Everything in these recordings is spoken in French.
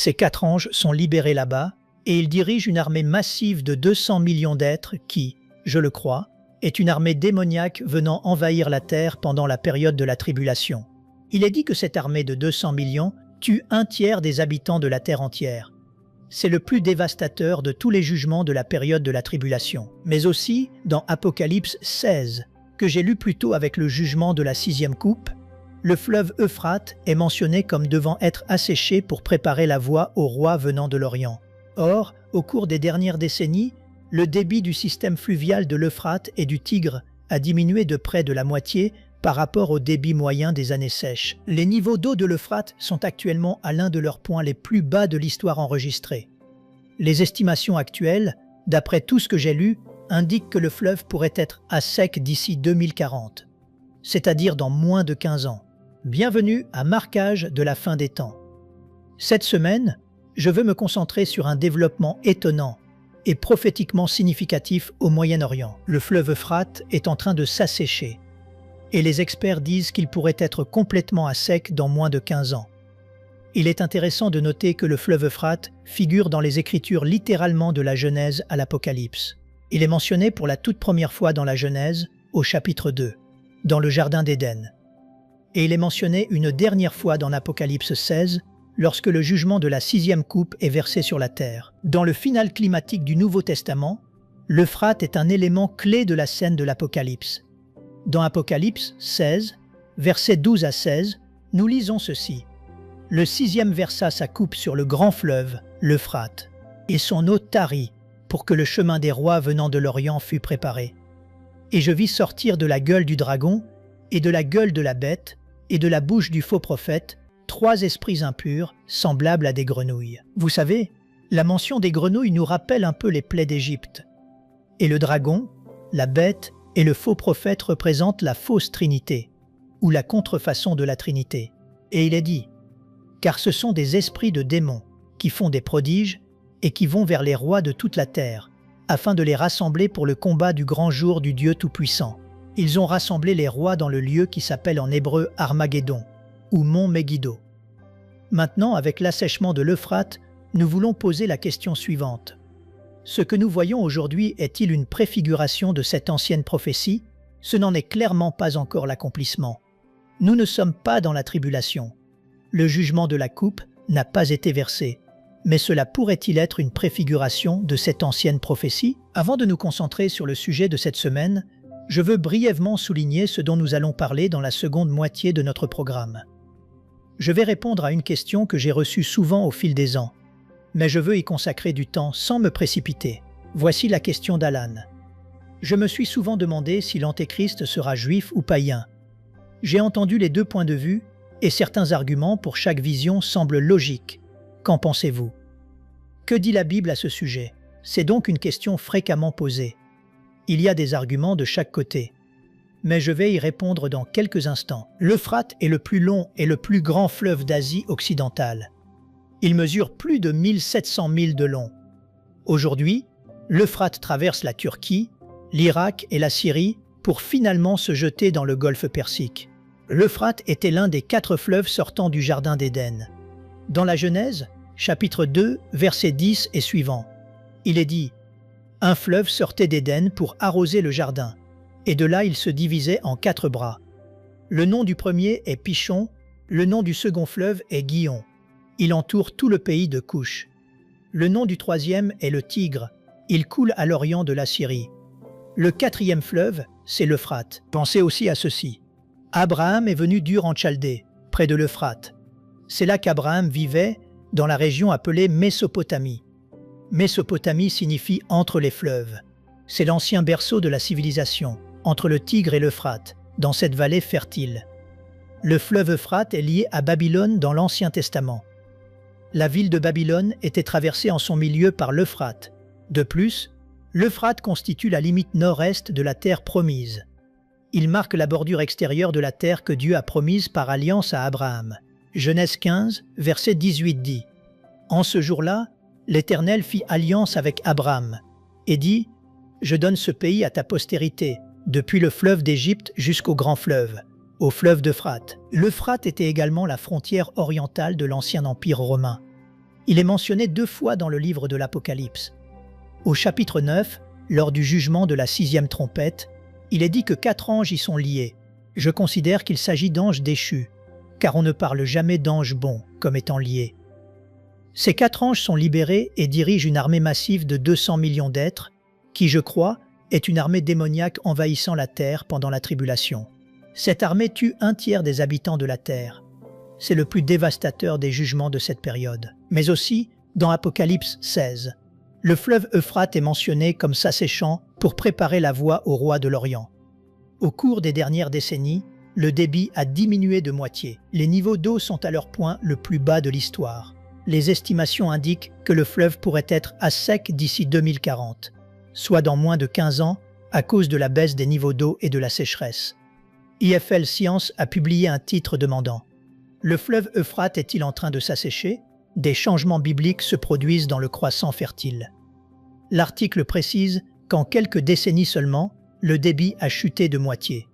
Ces 4 anges sont libérés là-bas et ils dirigent une armée massive de 200 millions d'êtres qui, je le crois, est une armée démoniaque venant envahir la terre pendant la période de la tribulation. Il est dit que cette armée de 200 millions tue 1/3 des habitants de la terre entière. C'est le plus dévastateur de tous les jugements de la période de la tribulation. Mais aussi, dans Apocalypse 16, que j'ai lu plus tôt avec le jugement de la 6e coupe, le fleuve Euphrate est mentionné comme devant être asséché pour préparer la voie au roi venant de l'Orient. Or, au cours des dernières décennies, le débit du système fluvial de l'Euphrate et du Tigre a diminué de près de la moitié par rapport au débit moyen des années sèches. Les niveaux d'eau de l'Euphrate sont actuellement à l'un de leurs points les plus bas de l'histoire enregistrée. Les estimations actuelles, d'après tout ce que j'ai lu, indiquent que le fleuve pourrait être à sec d'ici 2040, c'est-à-dire dans moins de 15 ans. Bienvenue à Marquage de la fin des temps. Cette semaine, je veux me concentrer sur un développement étonnant et prophétiquement significatif au Moyen-Orient. Le fleuve Euphrate est en train de s'assécher et les experts disent qu'il pourrait être complètement à sec dans moins de 15 ans. Il est intéressant de noter que le fleuve Euphrate figure dans les Écritures littéralement de la Genèse à l'Apocalypse. Il est mentionné pour la toute première fois dans la Genèse, au chapitre 2, dans le Jardin d'Éden. Et il est mentionné une dernière fois dans l'Apocalypse 16, lorsque le jugement de la 6e coupe est versé sur la terre. Dans le final climatique du Nouveau Testament, l'Euphrate est un élément clé de la scène de l'Apocalypse. Dans Apocalypse 16, versets 12 à 16, nous lisons ceci. « Le 6e versa sa coupe sur le grand fleuve, l'Euphrate, et son eau tarit, pour que le chemin des rois venant de l'Orient fût préparé. Et je vis sortir de la gueule du dragon, et de la gueule de la bête, et de la bouche du faux prophète, 3 esprits impurs, semblables à des grenouilles. » Vous savez, la mention des grenouilles nous rappelle un peu les plaies d'Égypte. Et le dragon, la bête et le faux prophète représentent la fausse trinité, ou la contrefaçon de la Trinité. Et il est dit, « Car ce sont des esprits de démons, qui font des prodiges, et qui vont vers les rois de toute la terre, afin de les rassembler pour le combat du grand jour du Dieu Tout-Puissant. Ils ont rassemblé les rois dans le lieu qui s'appelle en hébreu Armageddon, ou Mont Megiddo. » Maintenant, avec l'assèchement de l'Euphrate, nous voulons poser la question suivante. Ce que nous voyons aujourd'hui est-il une préfiguration de cette ancienne prophétie? Ce n'en est clairement pas encore l'accomplissement. Nous ne sommes pas dans la tribulation. Le jugement de la coupe n'a pas été versé. Mais cela pourrait-il être une préfiguration de cette ancienne prophétie? Avant de nous concentrer sur le sujet de cette semaine, je veux brièvement souligner ce dont nous allons parler dans la seconde moitié de notre programme. Je vais répondre à une question que j'ai reçue souvent au fil des ans, mais je veux y consacrer du temps sans me précipiter. Voici la question d'Alan. Je me suis souvent demandé si l'Antéchrist sera juif ou païen. J'ai entendu les 2 points de vue et certains arguments pour chaque vision semblent logiques. Qu'en pensez-vous? Que dit la Bible à ce sujet? C'est donc une question fréquemment posée. Il y a des arguments de chaque côté. Mais je vais y répondre dans quelques instants. L'Euphrate est le plus long et le plus grand fleuve d'Asie occidentale. Il mesure plus de 1700 milles de long. Aujourd'hui, l'Euphrate traverse la Turquie, l'Irak et la Syrie pour finalement se jeter dans le golfe Persique. L'Euphrate était l'un des 4 fleuves sortant du Jardin d'Éden. Dans la Genèse, chapitre 2, versets 10 et suivants, il est dit « Un fleuve sortait d'Éden pour arroser le jardin, et de là il se divisait en 4 bras. Le nom du premier est Pichon, le nom du second fleuve est Gihon. Il entoure tout le pays de Couche. Le nom du 3e est le Tigre, il coule à l'orient de la Syrie. Le 4e fleuve, c'est l'Euphrate. Pensez aussi à ceci. Abraham est venu d'Ur en Chaldée, près de l'Euphrate. C'est là qu'Abraham vivait, dans la région appelée Mésopotamie. Mésopotamie signifie « entre les fleuves ». C'est l'ancien berceau de la civilisation, entre le Tigre et l'Euphrate, dans cette vallée fertile. Le fleuve Euphrate est lié à Babylone dans l'Ancien Testament. La ville de Babylone était traversée en son milieu par l'Euphrate. De plus, l'Euphrate constitue la limite nord-est de la terre promise. Il marque la bordure extérieure de la terre que Dieu a promise par alliance à Abraham. Genèse 15, verset 18 dit « En ce jour-là, l'Éternel fit alliance avec Abraham et dit « Je donne ce pays à ta postérité, depuis le fleuve d'Égypte jusqu'au grand fleuve, au fleuve d'Euphrate. » L'Euphrate était également la frontière orientale de l'ancien empire romain. Il est mentionné 2 fois dans le livre de l'Apocalypse. Au chapitre 9, lors du jugement de la 6e trompette, il est dit que 4 anges y sont liés. Je considère qu'il s'agit d'anges déchus, car on ne parle jamais d'anges bons comme étant liés. Ces 4 anges sont libérés et dirigent une armée massive de 200 millions d'êtres, qui, je crois, est une armée démoniaque envahissant la terre pendant la tribulation. Cette armée tue 1/3 des habitants de la terre. C'est le plus dévastateur des jugements de cette période. Mais aussi, dans Apocalypse 16, le fleuve Euphrate est mentionné comme s'asséchant pour préparer la voie au roi de l'Orient. Au cours des dernières décennies, le débit a diminué de moitié. Les niveaux d'eau sont à leur point le plus bas de l'histoire. Les estimations indiquent que le fleuve pourrait être à sec d'ici 2040, soit dans moins de 15 ans, à cause de la baisse des niveaux d'eau et de la sécheresse. IFL Science a publié un titre demandant « Le fleuve Euphrate est-il en train de s'assécher ? Des changements bibliques se produisent dans le croissant fertile. » L'article précise qu'en quelques décennies seulement, le débit a chuté de moitié.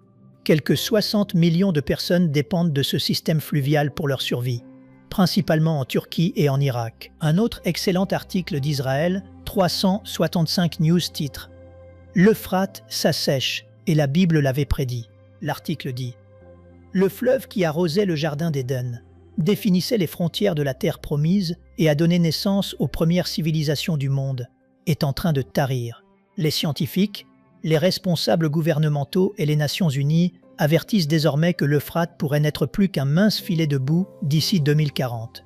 Quelques 60 millions de personnes dépendent de ce système fluvial pour leur survie, principalement en Turquie et en Irak. Un autre excellent article d'Israël, 365 News titre « L'Euphrate s'assèche et la Bible l'avait prédit ». L'article dit « Le fleuve qui arrosait le jardin d'Éden définissait les frontières de la terre promise et a donné naissance aux premières civilisations du monde, est en train de tarir. Les scientifiques, les responsables gouvernementaux et les Nations Unies avertissent désormais que l'Euphrate pourrait n'être plus qu'un mince filet de boue d'ici 2040.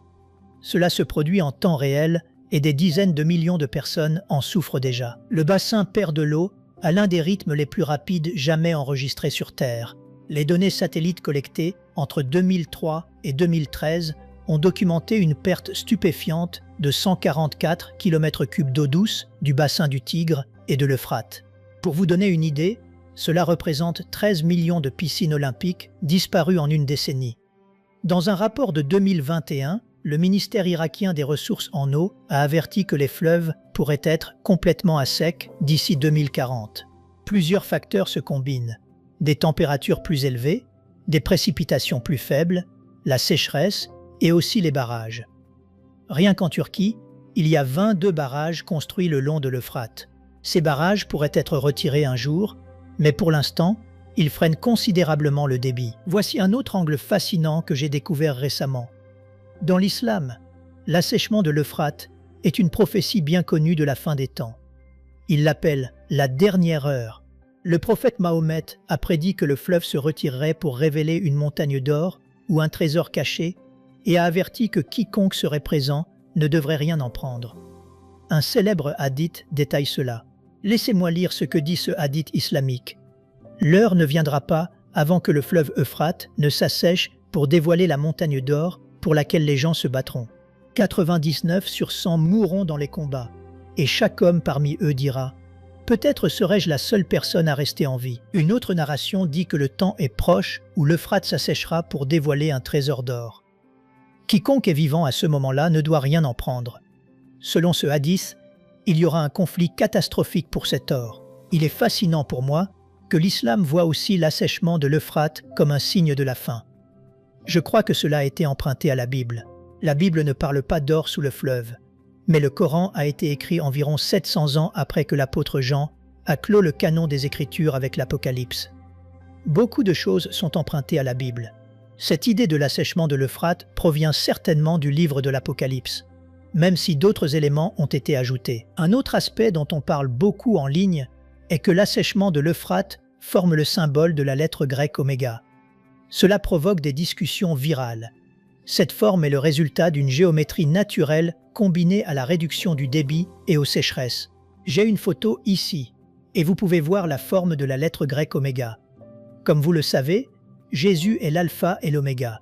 Cela se produit en temps réel et des dizaines de millions de personnes en souffrent déjà. Le bassin perd de l'eau à l'un des rythmes les plus rapides jamais enregistrés sur Terre. Les données satellites collectées entre 2003 et 2013 ont documenté une perte stupéfiante de 144 km3 d'eau douce du bassin du Tigre et de l'Euphrate. Pour vous donner une idée, cela représente 13 millions de piscines olympiques disparues en une décennie. Dans un rapport de 2021, le ministère irakien des Ressources en eau a averti que les fleuves pourraient être complètement à sec d'ici 2040. Plusieurs facteurs se combinent. Des températures plus élevées, des précipitations plus faibles, la sécheresse et aussi les barrages. Rien qu'en Turquie, il y a 22 barrages construits le long de l'Euphrate. Ces barrages pourraient être retirés un jour, mais pour l'instant, ils freinent considérablement le débit. Voici un autre angle fascinant que j'ai découvert récemment. Dans l'islam, l'assèchement de l'Euphrate est une prophétie bien connue de la fin des temps. Il l'appelle la dernière heure. Le prophète Mahomet a prédit que le fleuve se retirerait pour révéler une montagne d'or ou un trésor caché et a averti que quiconque serait présent ne devrait rien en prendre. Un célèbre hadith détaille cela. Laissez-moi lire ce que dit ce hadith islamique. L'heure ne viendra pas avant que le fleuve Euphrate ne s'assèche pour dévoiler la montagne d'or pour laquelle les gens se battront. 99 sur 100 mourront dans les combats, et chaque homme parmi eux dira « Peut-être serais-je la seule personne à rester en vie ». Une autre narration dit que le temps est proche où l'Euphrate s'assèchera pour dévoiler un trésor d'or. Quiconque est vivant à ce moment-là ne doit rien en prendre. Selon ce hadith, il y aura un conflit catastrophique pour cet or. Il est fascinant pour moi que l'islam voit aussi l'assèchement de l'Euphrate comme un signe de la fin. Je crois que cela a été emprunté à la Bible. La Bible ne parle pas d'or sous le fleuve, mais le Coran a été écrit environ 700 ans après que l'apôtre Jean a clos le canon des Écritures avec l'Apocalypse. Beaucoup de choses sont empruntées à la Bible. Cette idée de l'assèchement de l'Euphrate provient certainement du livre de l'Apocalypse, même si d'autres éléments ont été ajoutés. Un autre aspect dont on parle beaucoup en ligne est que l'assèchement de l'Euphrate forme le symbole de la lettre grecque oméga. Cela provoque des discussions virales. Cette forme est le résultat d'une géométrie naturelle combinée à la réduction du débit et aux sécheresses. J'ai une photo ici, et vous pouvez voir la forme de la lettre grecque oméga. Comme vous le savez, Jésus est l'alpha et l'oméga.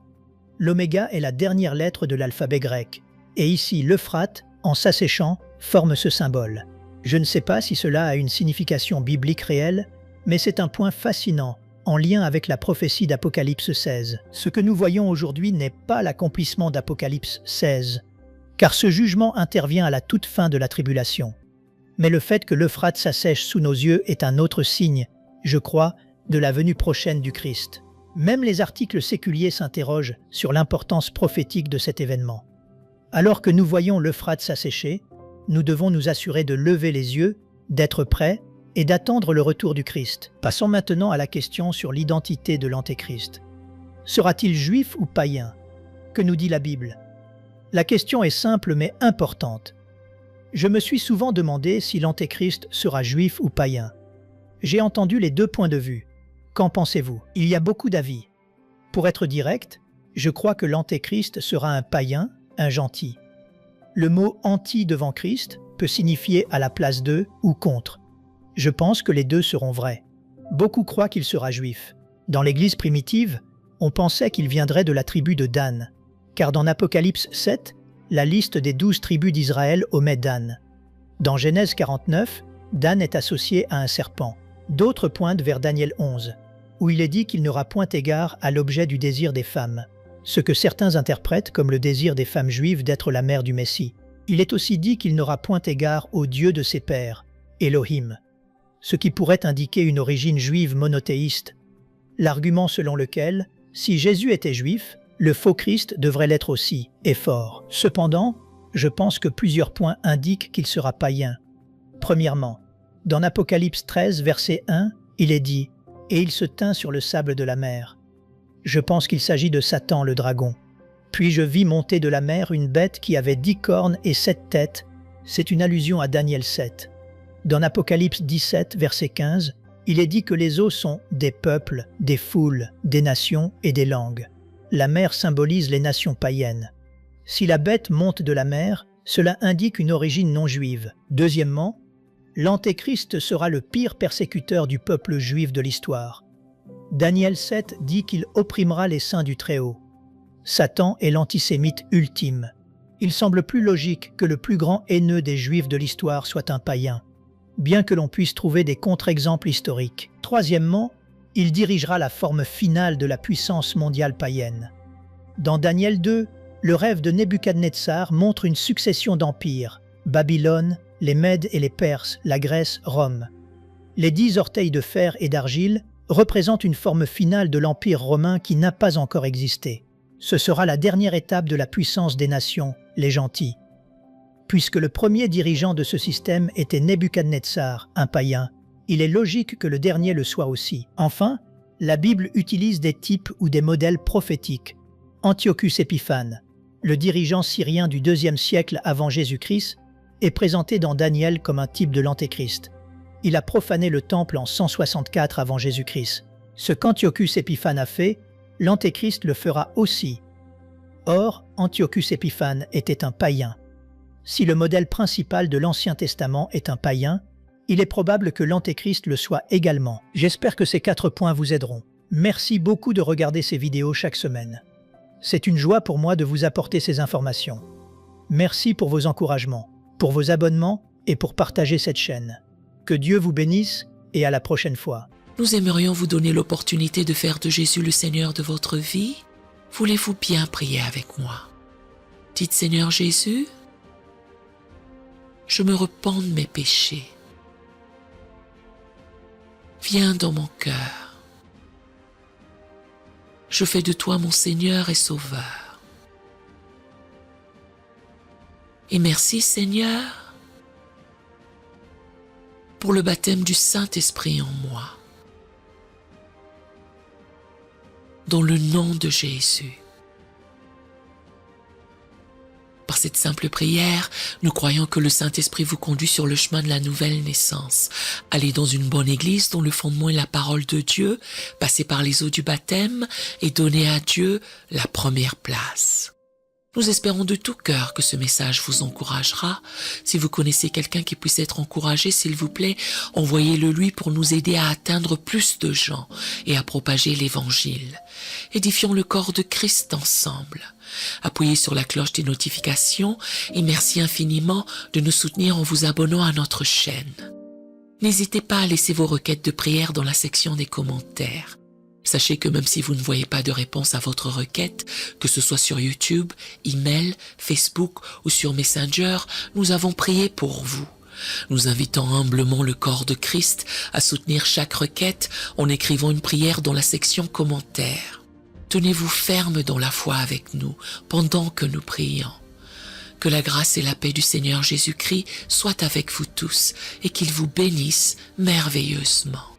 L'oméga est la dernière lettre de l'alphabet grec, et ici l'Euphrate, en s'asséchant, forme ce symbole. Je ne sais pas si cela a une signification biblique réelle, mais c'est un point fascinant, en lien avec la prophétie d'Apocalypse 16. Ce que nous voyons aujourd'hui n'est pas l'accomplissement d'Apocalypse 16, car ce jugement intervient à la toute fin de la tribulation. Mais le fait que l'Euphrate s'assèche sous nos yeux est un autre signe, je crois, de la venue prochaine du Christ. Même les articles séculiers s'interrogent sur l'importance prophétique de cet événement. Alors que nous voyons l'Euphrate s'assécher, nous devons nous assurer de lever les yeux, d'être prêts et d'attendre le retour du Christ. Passons maintenant à la question sur l'identité de l'Antéchrist. Sera-t-il juif ou païen? Que nous dit la Bible? La question est simple mais importante. Je me suis souvent demandé si l'Antéchrist sera juif ou païen. J'ai entendu les deux points de vue. Qu'en pensez-vous? Il y a beaucoup d'avis. Pour être direct, je crois que l'Antéchrist sera un païen, un gentil. Le mot « anti » devant Christ peut signifier à la place de ou contre. Je pense que les deux seront vrais. Beaucoup croient qu'il sera juif. Dans l'Église primitive, on pensait qu'il viendrait de la tribu de Dan, car dans Apocalypse 7, la liste des 12 tribus d'Israël omet Dan. Dans Genèse 49, Dan est associé à un serpent. D'autres pointent vers Daniel 11, où il est dit qu'il n'aura point égard à l'objet du désir des femmes, ce que certains interprètent comme le désir des femmes juives d'être la mère du Messie. Il est aussi dit qu'il n'aura point égard au Dieu de ses pères, Elohim, ce qui pourrait indiquer une origine juive monothéiste. L'argument selon lequel, si Jésus était juif, le faux Christ devrait l'être aussi, est fort. Cependant, je pense que plusieurs points indiquent qu'il sera païen. Premièrement, dans Apocalypse 13, verset 1, il est dit « Et il se tint sur le sable de la mer ». Je pense qu'il s'agit de Satan le dragon. Puis je vis monter de la mer une bête qui avait 10 cornes et 7 têtes. C'est une allusion à Daniel 7. Dans Apocalypse 17, verset 15, il est dit que les eaux sont des peuples, des foules, des nations et des langues. La mer symbolise les nations païennes. Si la bête monte de la mer, cela indique une origine non juive. Deuxièmement, l'Antéchrist sera le pire persécuteur du peuple juif de l'histoire. Daniel 7 dit qu'il opprimera les saints du Très-Haut. Satan est l'antisémite ultime. Il semble plus logique que le plus grand haineux des Juifs de l'histoire soit un païen, bien que l'on puisse trouver des contre-exemples historiques. Troisièmement, il dirigera la forme finale de la puissance mondiale païenne. Dans Daniel 2, le rêve de Nebuchadnezzar montre une succession d'empires, Babylone, les Mèdes et les Perses, la Grèce, Rome. Les 10 orteils de fer et d'argile représentent une forme finale de l'Empire romain qui n'a pas encore existé. Ce sera la dernière étape de la puissance des nations, les gentils. Puisque le premier dirigeant de ce système était Nebuchadnezzar, un païen, il est logique que le dernier le soit aussi. Enfin, la Bible utilise des types ou des modèles prophétiques. Antiochus Épiphane, le dirigeant syrien du IIe siècle avant Jésus-Christ, est présenté dans Daniel comme un type de l'Antéchrist. Il a profané le temple en 164 avant Jésus-Christ. Ce qu'Antiochus Épiphane a fait, l'Antéchrist le fera aussi. Or, Antiochus Épiphane était un païen. Si le modèle principal de l'Ancien Testament est un païen, il est probable que l'Antéchrist le soit également. J'espère que ces 4 points vous aideront. Merci beaucoup de regarder ces vidéos chaque semaine. C'est une joie pour moi de vous apporter ces informations. Merci pour vos encouragements, pour vos abonnements et pour partager cette chaîne. Que Dieu vous bénisse et à la prochaine fois. Nous aimerions vous donner l'opportunité de faire de Jésus le Seigneur de votre vie. Voulez-vous bien prier avec moi? Dites Seigneur Jésus, je me repens de mes péchés. Viens dans mon cœur. Je fais de toi mon Seigneur et Sauveur. Et merci Seigneur pour le baptême du Saint-Esprit en moi. Dans le nom de Jésus. Par cette simple prière, nous croyons que le Saint-Esprit vous conduit sur le chemin de la nouvelle naissance. Allez dans une bonne église dont le fondement est la parole de Dieu, passez par les eaux du baptême et donnez à Dieu la première place. Nous espérons de tout cœur que ce message vous encouragera. Si vous connaissez quelqu'un qui puisse être encouragé, s'il vous plaît, envoyez-le lui pour nous aider à atteindre plus de gens et à propager l'Évangile. Édifions le corps de Christ ensemble. Appuyez sur la cloche des notifications et merci infiniment de nous soutenir en vous abonnant à notre chaîne. N'hésitez pas à laisser vos requêtes de prière dans la section des commentaires. Sachez que même si vous ne voyez pas de réponse à votre requête, que ce soit sur YouTube, email, Facebook ou sur Messenger, nous avons prié pour vous. Nous invitons humblement le corps de Christ à soutenir chaque requête en écrivant une prière dans la section commentaires. Tenez-vous ferme dans la foi avec nous pendant que nous prions. Que la grâce et la paix du Seigneur Jésus-Christ soient avec vous tous et qu'il vous bénisse merveilleusement.